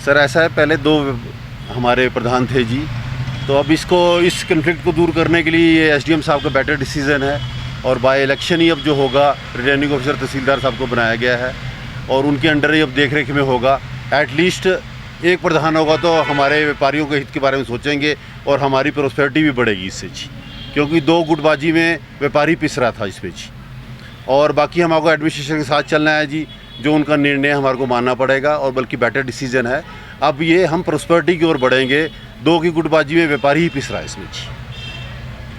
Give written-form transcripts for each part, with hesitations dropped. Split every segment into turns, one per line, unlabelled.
Sir ऐसा है, पहले दो हमारे प्रधान थे जी, तो अब इस कन्फ्लिक्ट को दूर करने के लिए ये एसडीएम साहब का बेटर डिसीजन है और बाय इलेक्शन ही अब जो होगा रिटर्निंग ऑफिसर तहसीलदार साहब को बनाया गया है और उनके अंडर ही अब देख रेख में होगा। एटलीस्ट एक प्रधान होगा तो हमारे व्यापारियों के हित के बारे में सोचेंगे और हमारी प्रोस्पेरिटी भी बढ़ेगी इससे जी, क्योंकि दो गुटबाजी में व्यापारी पिस रहा था इसमें जी। और बाकी हमारे एडमिनिस्ट्रेशन के साथ चलना है जी, जो उनका निर्णय हमारे को मानना पड़ेगा और बल्कि बेटर डिसीजन है। अब ये हम प्रोस्पेरिटी की ओर बढ़ेंगे, दो की गुटबाजी में व्यापारी ही पिस रहा है इसमें जी।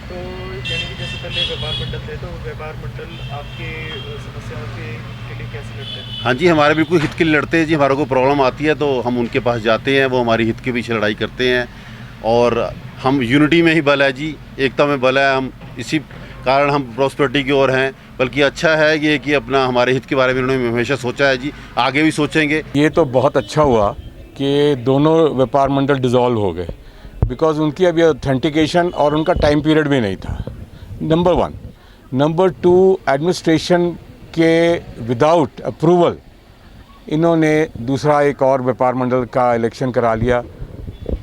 तो यानी कि जैसे पहले व्यापार मंडल थे, तो व्यापार मंडल आपके समस्याओं के लिए कैसे लड़ते हैं?
हाँ जी, हमारे बिल्कुल हित के लिए लड़ते हैं जी। हमारे को प्रॉब्लम आती है तो हम उनके पास जाते हैं, वो हमारी हित के पीछे लड़ाई करते हैं और हम यूनिटी में ही बल है जी, एकता में बल है। हम इसी कारण हम प्रॉस्पेरिटी की ओर हैं। बल्कि अच्छा है ये कि अपना हमारे हित के बारे में उन्होंने हमेशा सोचा है जी, आगे भी सोचेंगे।
ये तो बहुत अच्छा हुआ कि दोनों व्यापार मंडल डिज़ोल्व हो गए, बिकॉज़ उनकी अभी ऑथेंटिकेशन और उनका टाइम पीरियड भी नहीं था, नंबर 1। नंबर 2, एडमिनिस्ट्रेशन के विदाउट अप्रूवल इन्होंने दूसरा एक और व्यापार मंडल का इलेक्शन करा लिया,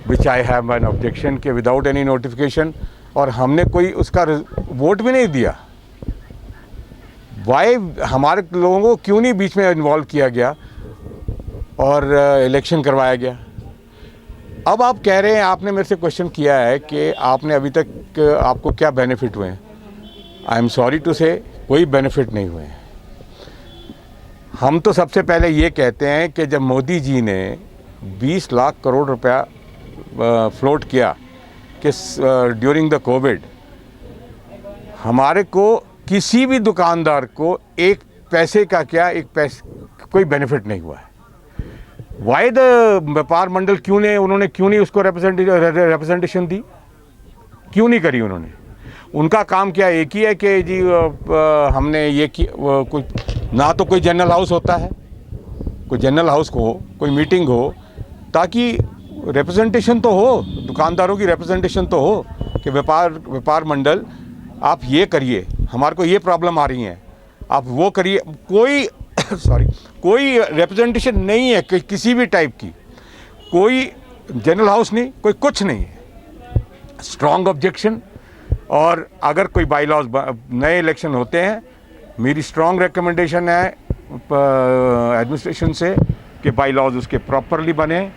विच आई हैव एन ऑब्जेक्शन के विदाउट एनी नोटिफिकेशन, और हमने कोई उसका वोट भी नहीं दिया। वाई हमारे लोगों को क्यों नहीं बीच में इन्वॉल्व किया गया और इलेक्शन करवाया गया? अब आप कह रहे हैं, आपने मेरे से क्वेश्चन किया है कि आपने अभी तक आपको क्या बेनिफिट हुए हैं। आई एम सॉरी टू से, कोई बेनिफिट नहीं हुए हैं। हम तो सबसे पहले ये कहते हैं कि जब मोदी जी ने 20 लाख करोड़ रुपया फ्लोट किया कि ड्यूरिंग द कोविड, हमारे को किसी भी दुकानदार को एक पैसे का क्या, कोई बेनिफिट नहीं हुआ है। वाई द व्यापार मंडल उन्होंने क्यों नहीं उसको रिप्रेजेंटेशन दी, क्यों नहीं करी उन्होंने? उनका काम क्या एक ही है कि जी हमने ये कोई ना तो कोई जनरल हाउस होता है, कोई जनरल हाउस को कोई मीटिंग हो ताकि रिप्रेजेंटेशन तो हो, दुकानदारों की रिप्रेजेंटेशन तो हो कि व्यापार मंडल आप ये करिए, हमारे को ये प्रॉब्लम आ रही है, आप वो करिए। कोई कोई रिप्रेजेंटेशन नहीं है कि किसी भी टाइप की, कोई जनरल हाउस नहीं, कोई कुछ नहीं है। Strong objection. और अगर कोई बाई लॉज नए इलेक्शन होते हैं, मेरी स्ट्रॉन्ग रिकमेंडेशन है एडमिनिस्ट्रेशन से कि बाई लॉज उसके प्रॉपरली बने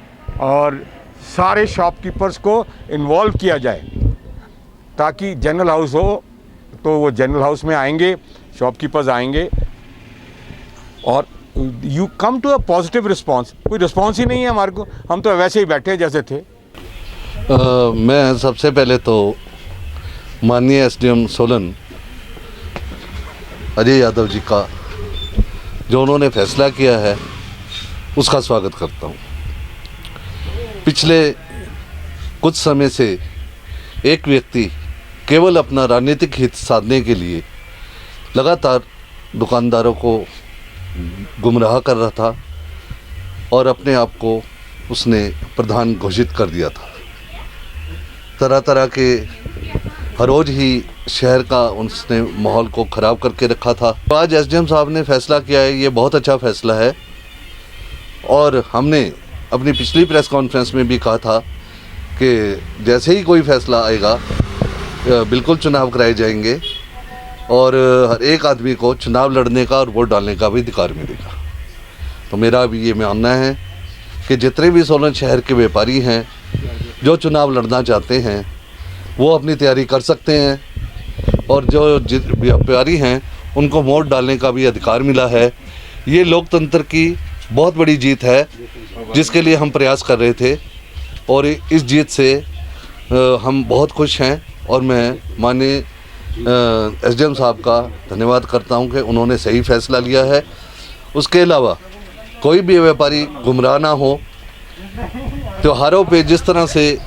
और सारे शॉपकीपर्स को इन्वॉल्व किया जाए, ताकि जनरल हाउस हो तो वो जनरल हाउस में आएंगे, शॉपकीपर्स आएंगे और you come to a positive response. कोई रिस्पांस ही नहीं है हमारे को, हम तो वैसे ही बैठे जैसे थे।
मैं सबसे पहले तो माननीय एसडीएम सोलन अजय यादव जी का जो उन्होंने फैसला किया है उसका स्वागत करता हूँ। पिछले कुछ समय से एक व्यक्ति केवल अपना राजनीतिक हित साधने के लिए लगातार दुकानदारों को गुमराह कर रहा था और अपने आप को उसने प्रधान घोषित कर दिया था। तरह तरह के हर रोज़ ही शहर का उसने माहौल को ख़राब करके रखा था। आज एसडीएम साहब ने फैसला किया है, ये बहुत अच्छा फैसला है और हमने अपनी पिछली प्रेस कॉन्फ्रेंस में भी कहा था कि जैसे ही कोई फैसला आएगा बिल्कुल चुनाव कराए जाएंगे और हर एक आदमी को चुनाव लड़ने का और वोट डालने का भी अधिकार मिलेगा। तो मेरा भी ये मानना है कि जितने भी सोलन शहर के व्यापारी हैं जो चुनाव लड़ना चाहते हैं वो अपनी तैयारी कर सकते हैं और जो व्यापारी हैं उनको वोट डालने का भी अधिकार मिला है। ये लोकतंत्र की बहुत बड़ी जीत है जिसके लिए हम प्रयास कर रहे थे और इस जीत से हम बहुत खुश हैं और मैं माननीय एसडीएम साहब का धन्यवाद करता हूं कि उन्होंने सही फैसला लिया है। उसके अलावा कोई भी व्यापारी गुमराह ना हो। त्योहारों पे जिस तरह से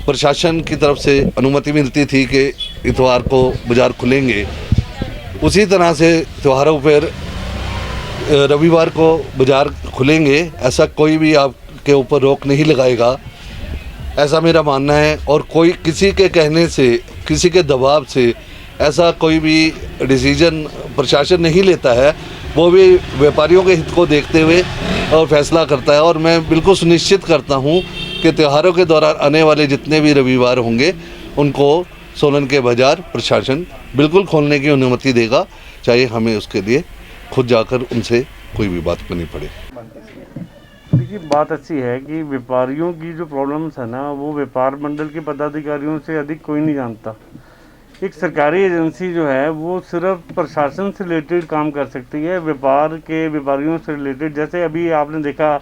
प्रशासन की तरफ से अनुमति मिलती थी कि इतवार को बाज़ार खुलेंगे, उसी तरह से त्योहारों पर रविवार को बाज़ार खुलेंगे, ऐसा कोई भी आपके ऊपर रोक नहीं लगाएगा, ऐसा मेरा मानना है। और कोई किसी के कहने से, किसी के दबाव से ऐसा कोई भी डिसीजन प्रशासन नहीं लेता है, वो भी व्यापारियों के हित को देखते हुए और फैसला करता है। और मैं बिल्कुल सुनिश्चित करता हूँ कि त्योहारों के दौरान आने वाले जितने भी रविवार होंगे उनको सोलन के बाज़ार प्रशासन बिल्कुल खोलने की अनुमति देगा, चाहे हमें उसके लिए खुद जाकर उनसे कोई भी बात करनी पड़े।
देखिए, बात अच्छी है कि व्यापारियों की जो प्रॉब्लम्स है ना, वो व्यापार मंडल के पदाधिकारियों से अधिक कोई नहीं जानता। एक सरकारी एजेंसी जो है वो सिर्फ प्रशासन से रिलेटेड काम कर सकती है, व्यापार के व्यापारियों से रिलेटेड। जैसे अभी आपने देखा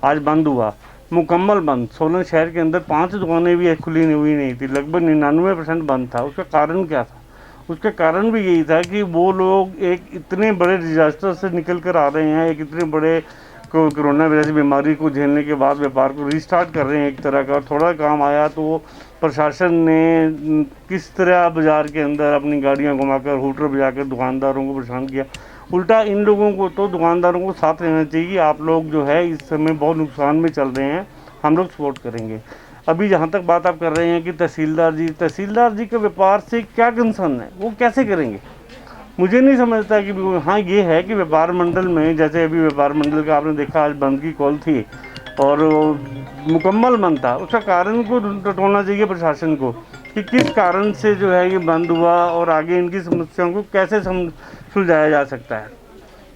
आज बंद हुआ, मुकम्मल बंद। सोलन शहर के अंदर 5 दुकानें भी खुली हुई नहीं थी, लगभग 99% बंद था। उसका कारण क्या था? उसका कारण भी यही था कि वो लोग एक इतने बड़े डिजास्टर से निकल कर आ रहे हैं, एक इतने बड़े कोरोना वायरस बीमारी को झेलने के बाद व्यापार को रिस्टार्ट कर रहे हैं एक तरह का। थोड़ा काम आया तो प्रशासन ने किस तरह बाज़ार के अंदर अपनी गाड़ियां घुमाकर हूटर बजाकर दुकानदारों को परेशान किया। उल्टा इन लोगों को तो दुकानदारों को साथ रहना चाहिए। आप लोग जो है इस समय बहुत नुकसान में चल रहे हैं, हम लोग सपोर्ट करेंगे। अभी जहाँ तक बात आप कर रहे हैं कि तहसीलदार जी के व्यापार से क्या कंसर्न है, वो कैसे करेंगे? मुझे नहीं समझता कि हाँ, ये है कि व्यापार मंडल में, जैसे अभी व्यापार मंडल का आपने देखा आज बंद की कॉल थी और मुकम्मल बंद था। उसका कारण को टटोलना चाहिए प्रशासन को कि किस कारण से जो है ये बंद हुआ और आगे इनकी समस्याओं को कैसे सुलझाया जा सकता है।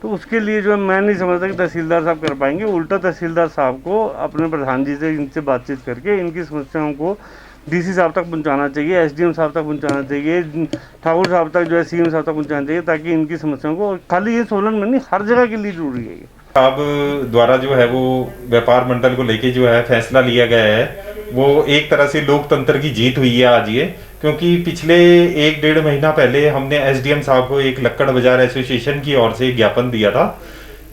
तो उसके लिए जो है मैं नहीं समझता कि तहसीलदार साहब कर पाएंगे। उल्टा तहसीलदार साहब को अपने प्रधान जी से इनसे बातचीत करके इनकी समस्याओं को डीसी साहब तक पहुंचाना चाहिए, एसडीएम साहब तक पहुंचाना चाहिए, ठाकुर साहब तक जो है सीएम साहब तक पहुंचाना चाहिए, ताकि इनकी समस्याओं को, खाली ये सोलन में नहीं हर जगह के लिए जरूरी है।
साहब द्वारा जो है वो व्यापार मंडल को लेके जो है फैसला लिया गया है, वो एक तरह से लोकतंत्र की जीत हुई है आज ये। क्योंकि पिछले 1-1.5 महीना पहले हमने एसडीएम साहब को एक लक्कड़ बाजार एसोसिएशन की ओर से ज्ञापन दिया था।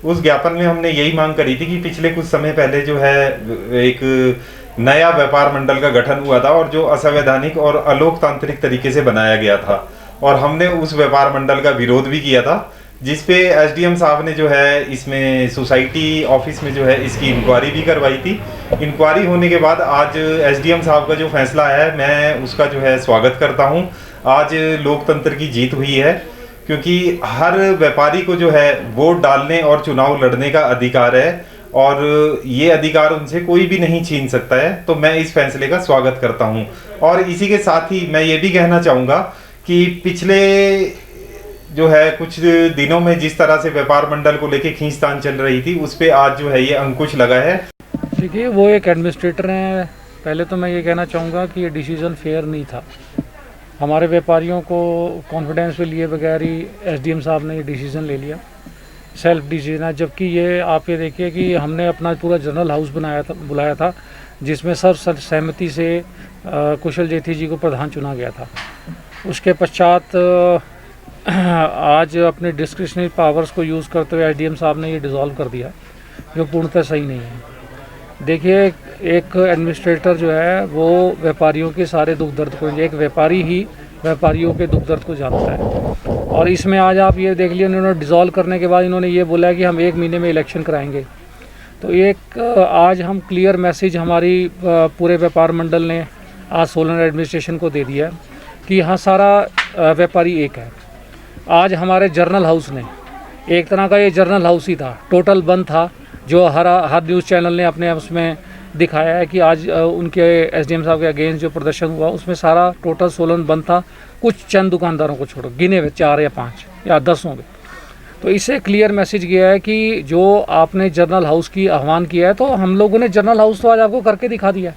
उस ज्ञापन में हमने यही मांग करी थी कि पिछले कुछ समय पहले जो है एक नया व्यापार मंडल का गठन हुआ था और जो असंवैधानिक और अलोकतांत्रिक तरीके से बनाया गया था, और हमने उस व्यापार मंडल का विरोध भी किया था, जिसपे एसडीएम साहब ने जो है इसमें सोसाइटी ऑफिस में जो है इसकी इंक्वायरी भी करवाई थी। इंक्वायरी होने के बाद आज एसडीएम साहब का जो फैसला है, मैं उसका जो है स्वागत करता हूं। आज लोकतंत्र की जीत हुई है, क्योंकि हर व्यापारी को जो है वोट डालने और चुनाव लड़ने का अधिकार है और ये अधिकार उनसे कोई भी नहीं छीन सकता है। तो मैं इस फैसले का स्वागत करता हूं। और इसी के साथ ही मैं ये भी कहना चाहूँगा कि पिछले जो है कुछ दिनों में जिस तरह से व्यापार मंडल को लेके खींचतान चल रही थी, उस पे आज जो है ये अंकुश लगा है।
देखिए, वो एक एडमिनिस्ट्रेटर हैं। पहले तो मैं ये कहना चाहूँगा कि ये डिसीज़न फेयर नहीं था। हमारे व्यापारियों को कॉन्फिडेंस पे लिए बगैर ही एसडीएम साहब ने ये डिसीज़न ले लिया, सेल्फ डिसीजन है। जबकि ये आप ये देखिए कि हमने अपना पूरा जनरल हाउस बुलाया था जिसमें सर्व सहमति से कुशल जेठी जी को प्रधान चुना गया था। उसके पश्चात आज अपने डिस्क्रिशनरी पावर्स को यूज़ करते हुए एसडीएम साहब ने ये डिसॉल्व कर दिया, जो पूर्णतः सही नहीं है। देखिए, एक एडमिनिस्ट्रेटर जो है वो व्यापारियों के सारे दुख दर्द को, एक व्यापारी ही व्यापारियों के दुख दर्द को जानता है। और इसमें आज आप ये देख लिया, उन्होंने डिसॉल्व करने के बाद इन्होंने ये बोला कि हम 1 महीने में इलेक्शन कराएंगे। तो एक आज हम क्लियर मैसेज हमारी पूरे व्यापार मंडल ने आज सोलन एडमिनिस्ट्रेशन को दे दिया कि यहाँ सारा व्यापारी एक है। आज हमारे जर्नल हाउस ने, एक तरह का ये जर्नल हाउस ही था, टोटल बंद था, जो हर न्यूज़ चैनल ने अपने उसमें दिखाया है कि आज उनके एसडीएम साहब के अगेंस्ट जो प्रदर्शन हुआ उसमें सारा टोटल सोलन बंद था, कुछ चंद दुकानदारों को छोड़ो, गिने हुए 4 या 5 या 10 होंगे। तो इससे क्लियर मैसेज गया है कि जो आपने जर्नल हाउस की आह्वान किया है, तो हम लोगों ने जर्नल हाउस तो आज आपको करके दिखा दिया है।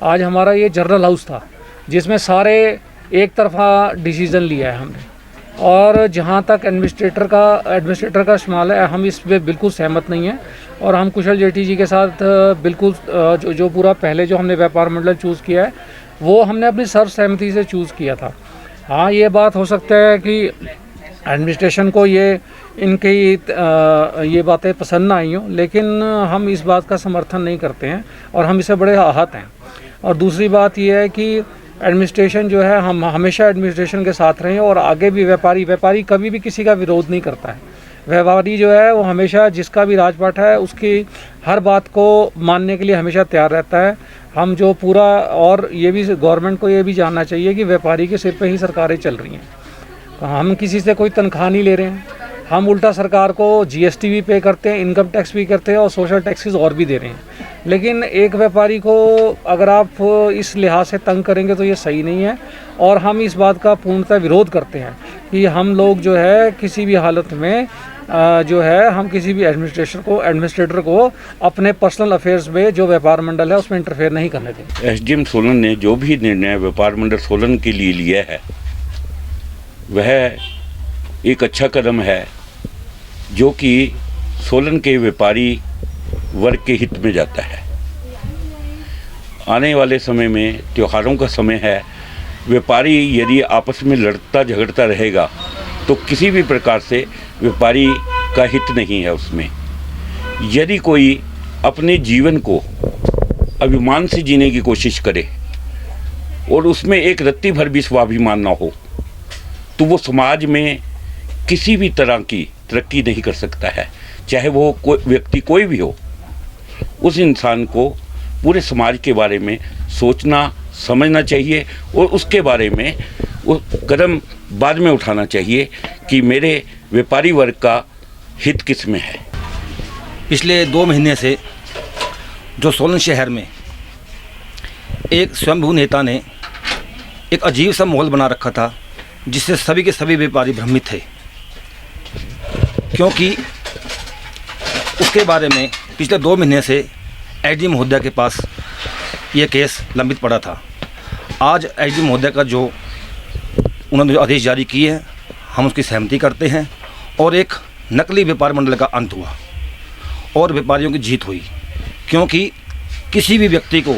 आज हमारा ये जर्नल हाउस था जिसमें सारे एक तरफा डिसीज़न लिया है हमने। और जहाँ तक एडमिनिस्ट्रेटर का इस्तेमाल है, हम इस पर बिल्कुल सहमत नहीं हैं। और हम कुशल जेठी जी के साथ बिल्कुल जो पूरा पहले जो हमने व्यापार मंडल चूज़ किया है वो हमने अपनी सर्व सहमति से चूज़ किया था। हाँ, ये बात हो सकता है कि एडमिनिस्ट्रेशन को इनकी ये बातें पसंद ना आई हों, लेकिन हम इस बात का समर्थन नहीं करते हैं और हम इससे बड़े आहत हैं। और दूसरी बात ये है कि एडमिनिस्ट्रेशन जो है, हम हमेशा एडमिनिस्ट्रेशन के साथ रहें और आगे भी व्यापारी कभी भी किसी का विरोध नहीं करता है। व्यापारी जो है वो हमेशा जिसका भी राजपाट है उसकी हर बात को मानने के लिए हमेशा तैयार रहता है। हम जो पूरा, और ये भी गवर्नमेंट को ये भी जानना चाहिए कि व्यापारी के सिर पे ही सरकारें चल रही हैं। हम किसी से कोई तनख्वाह नहीं ले रहे हैं, हम उल्टा सरकार को जीएसटी भी पे करते हैं, इनकम टैक्स भी करते हैं और सोशल टैक्सेस और भी दे रहे हैं। लेकिन एक व्यापारी को अगर आप इस लिहाज से तंग करेंगे तो ये सही नहीं है और हम इस बात का पूर्णतः विरोध करते हैं कि हम लोग जो है किसी भी हालत में जो है हम किसी भी एडमिनिस्ट्रेटर को अपने पर्सनल अफेयर्स में जो व्यापार मंडल है उसमें इंटरफेयर नहीं करने दें।
एसडीएम सोलन ने जो भी निर्णय व्यापार मंडल सोलन के लिए लिया है वह एक अच्छा कदम है जो कि सोलन के व्यापारी वर्ग के हित में जाता है। आने वाले समय में त्योहारों का समय है, व्यापारी यदि आपस में लड़ता झगड़ता रहेगा तो किसी भी प्रकार से व्यापारी का हित नहीं है उसमें। यदि कोई अपने जीवन को अभिमान से जीने की कोशिश करे और उसमें एक रत्ती भर भी स्वाभिमान ना हो तो वो समाज में किसी भी तरह की तरक्की नहीं कर सकता है, चाहे वो कोई व्यक्ति कोई भी हो। उस इंसान को पूरे समाज के बारे में सोचना समझना चाहिए और उसके बारे में वो कदम बाद में उठाना चाहिए कि मेरे व्यापारी वर्ग का हित किस में है।
पिछले 2 महीने से जो सोलन शहर में एक स्वयंभू नेता ने एक अजीब सा माहौल बना रखा था जिससे सभी के सभी व्यापारी भ्रमित थे, क्योंकि उसके बारे में पिछले 2 महीने से एसडीएम महोदय के पास ये केस लंबित पड़ा था। आज एसडीएम महोदय का जो उन्होंने जो आदेश जारी किए हैं हम उसकी सहमति करते हैं और एक नकली व्यापार मंडल का अंत हुआ और व्यापारियों की जीत हुई, क्योंकि किसी भी व्यक्ति को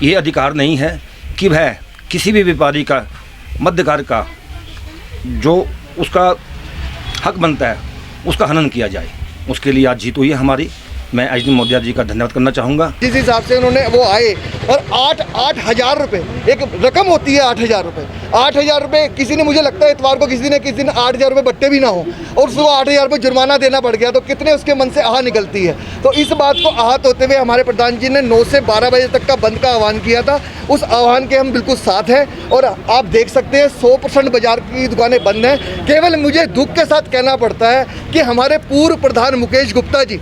ये अधिकार नहीं है कि वह किसी भी व्यापारी का मध्यकार का जो उसका हक बनता है उसका हनन किया जाए। उसके लिए आज जीत हुई है हमारी। मैं एसडीएम महोदय जी का धन्यवाद करना चाहूँगा।
जिस हिसाब से उन्होंने वो आए और 8,000 रुपये एक रकम होती है, 8,000 रुपये 8,000 रुपये किसी ने, मुझे लगता है इतवार को किसी ने 8,000 रुपये बट्टे भी ना हो और उसको 8,000 रुपये जुर्माना देना पड़ गया तो कितने उसके मन से आह निकलती है। तो इस बात को आहत होते हुए हमारे प्रधान जी ने 9 से 12 बजे तक का बंद का आह्वान किया था। उस आह्वान के हम बिल्कुल साथ हैं और आप देख सकते हैं 100% बाजार की दुकानें बंद हैं। केवल मुझे दुख के साथ कहना पड़ता है कि हमारे पूर्व प्रधान मुकेश गुप्ता जी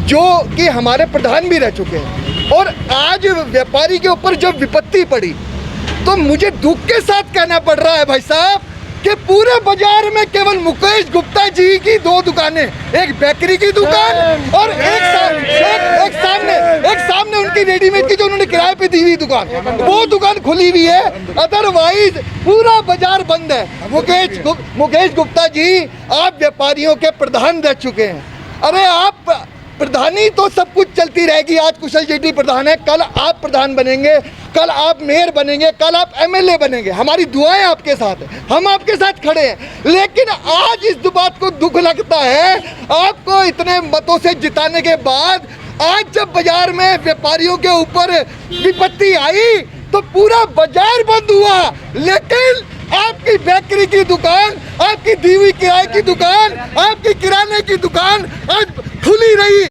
जो कि हमारे प्रधान भी रह चुके हैं और आज व्यापारी के ऊपर जब विपत्ति पड़ी तो मुझे दुख के साथ कहना पड़ रहा है भाई साहब कि पूरे बाजार में केवल मुकेश गुप्ता जी की 2 दुकानें, एक बेकरी की दुकान और एक सामने उनकी रेडीमेड की जो उन्होंने किराए पे दी हुई दुकान, वो दुकान खुली हुई है। अदरवाइज पूरा बाजार बंद है। मुकेश गुप्ता जी आप व्यापारियों के प्रधान रह चुके हैं। अरे आप प्रधानी तो सब कुछ चलती रहेगी। आज कुशल जेटली प्रधान है, कल आप प्रधान बनेंगे, कल आप मेयर बनेंगे, कल आप एमएलए बनेंगे। हमारी दुआएं आपके साथ हैं, हम आपके साथ खड़े हैं। लेकिन आज इस बात को दुख लगता है आपको इतने मतों से जिताने के बाद आज जब बाजार में व्यापारियों के ऊपर विपत्ति आई तो पूरा बाजार बंद हुआ, लेकिन आपकी बेकरी की दुकान, आपकी दी हुई किराए की दुकान, आपकी किराने की दुकान आज खुली रही।